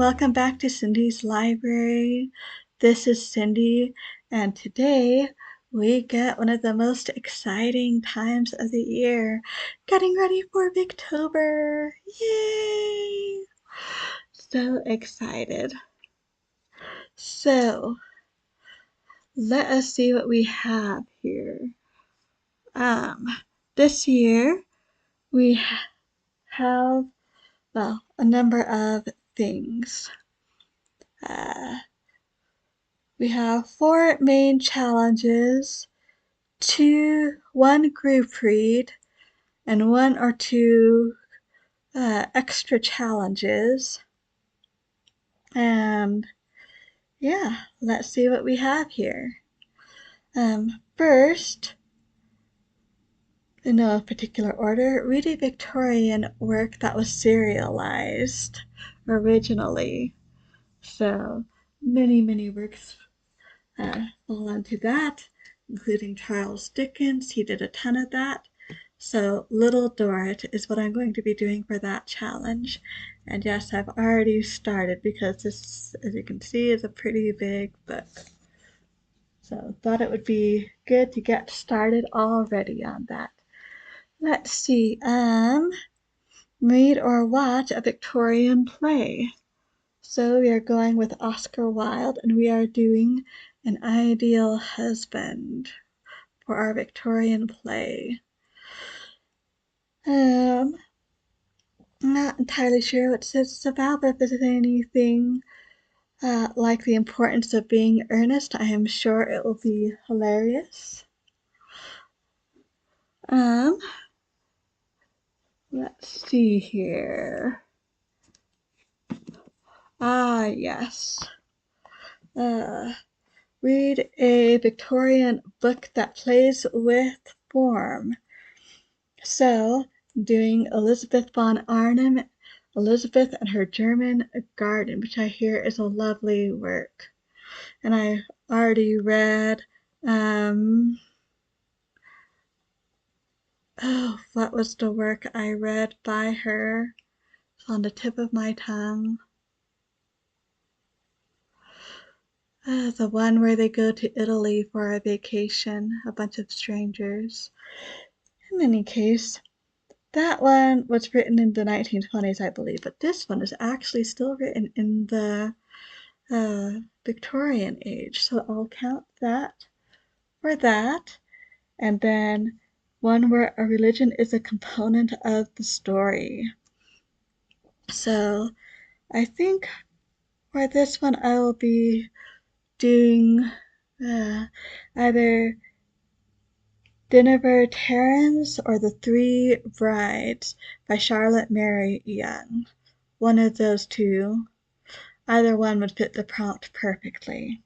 welcome back to Cindy's Library. This is Cindy, and today we get one of the most exciting times of the year, getting ready for victober. Yay! So excited. So, let us see what we have here. This year we have, well, a number of things. We have 4 main challenges, one group read, and 1 or 2 extra challenges. And yeah, let's see what we have here. First, in no particular order, read a Victorian work that was serialized originally. So many works fall into that, including Charles Dickens. He did a ton of that. So Little Dorrit is what I'm going to be doing for that challenge. And yes, I've already started because this, as you can see, is a pretty big book. So thought it would be good to get started already on that. Let's see, read or watch a Victorian play. So we are going with Oscar Wilde, and we are doing An Ideal Husband for our Victorian play. I'm not entirely sure what it's about, but if there's anything like the importance of being earnest, I am sure it will be hilarious. Let's see here. Yes. Read a Victorian book that plays with form. So, doing Elizabeth von Arnim, Elizabeth and Her German Garden, which I hear is a lovely work. And I already read, what was the work I read by her? It's on the tip of my tongue. The one where they go to Italy for a vacation, a bunch of strangers. In any case, that one was written in the 1920s, I believe, but this one is actually still written in the Victorian age. So I'll count that for that. And then one where a religion is a component of the story. So I think for this one I will be doing either Dinner Terrans or The Three Brides by Charlotte Mary Young. One of those two. Either one would fit the prompt perfectly.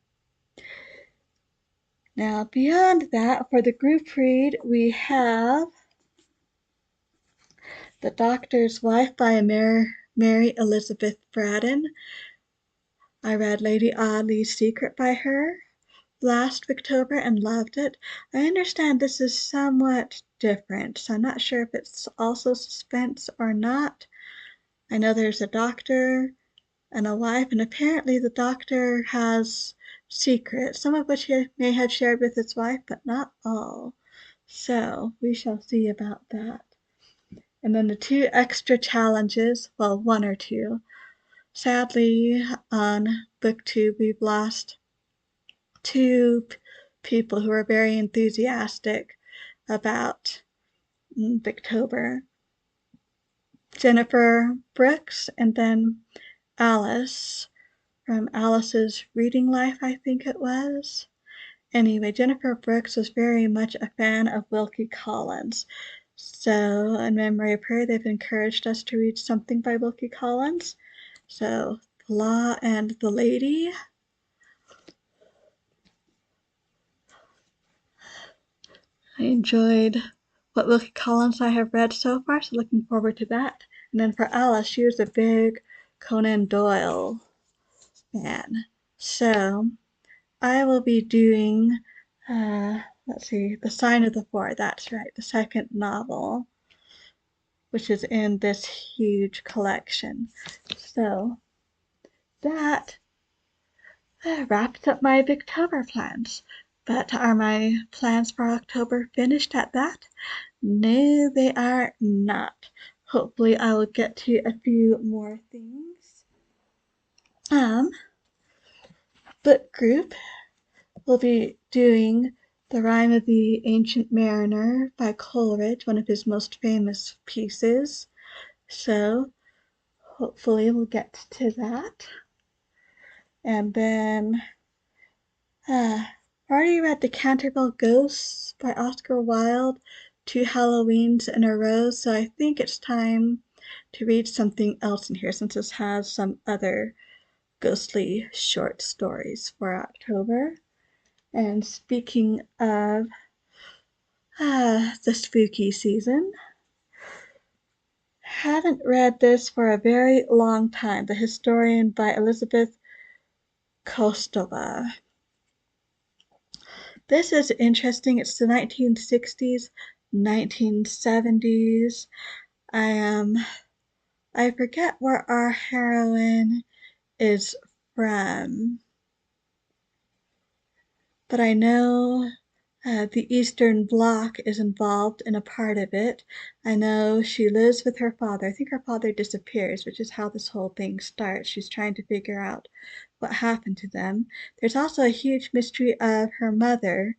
Now, beyond that, for the group read, we have The Doctor's Wife by Mary Elizabeth Braddon. I read Lady Audley's Secret by her last victober and loved it. I understand this is somewhat different, so I'm not sure if it's also suspense or not. I know there's a doctor and a wife, and apparently the doctor has secrets, some of which he may have shared with his wife, but not all. So we shall see about that. And then the 2 extra challenges, well, 1 or 2. Sadly, on BookTube, we've lost 2 people who are very enthusiastic about Victober. Jennifer Brooks and then Alice from Alice's Reading Life, I think it was. Anyway, Jennifer Brooks was very much a fan of Wilkie Collins. So, in memory of her, they've encouraged us to read something by Wilkie Collins. So, The Law and the Lady. I enjoyed what Wilkie Collins I have read so far, so looking forward to that. And then for Alice, she was a big Conan Doyle fan. So, I will be doing, let's see, The Sign of the Four, that's right, the second novel, which is in this huge collection. So that wraps up my victober plans. But are my plans for October finished at that? No, they are not. Hopefully I will get to a few more things. Book group will be doing The Rime of the Ancient Mariner by Coleridge, one of his most famous pieces. So hopefully we'll get to that. And then already read The Canterville Ghosts by Oscar Wilde 2 Halloweens in a row, so I think it's time to read something else in here since this has some other ghostly short stories for October. And speaking of the spooky season, haven't read this for a very long time. The Historian by Elizabeth Kostova. This is interesting. It's the 1960s, 1970s. I forget where our heroine is from, but I know the Eastern Bloc is involved in a part of it. I know she lives with her father. I think her father disappears, which is how this whole thing starts. She's trying to figure out what happened to them. There's also a huge mystery of her mother,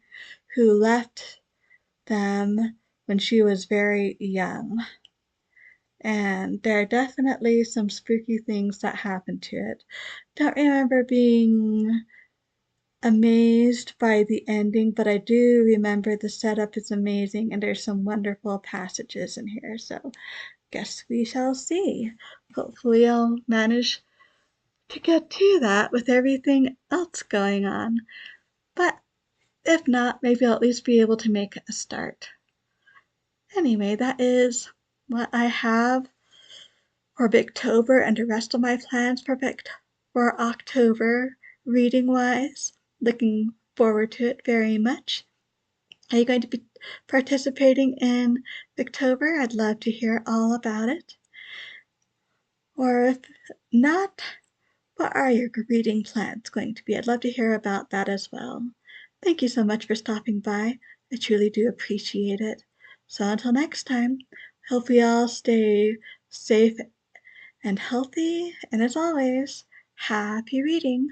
who left them when she was very young. And there are definitely some spooky things that happen to it. Don't remember being amazed by the ending, but I do remember the setup is amazing and there's some wonderful passages in here. So guess we shall see. Hopefully I'll manage to get to that with everything else going on. But if not, maybe I'll at least be able to make a start. Anyway, that is what I have for Victober and the rest of my plans for October reading wise. Looking forward to it very much. Are you going to be participating in Victober? I'd love to hear all about it. Or if not, what are your reading plans going to be? I'd love to hear about that as well. Thank you so much for stopping by. I truly do appreciate it. So until next time, hope we all stay safe and healthy, and as always, happy reading.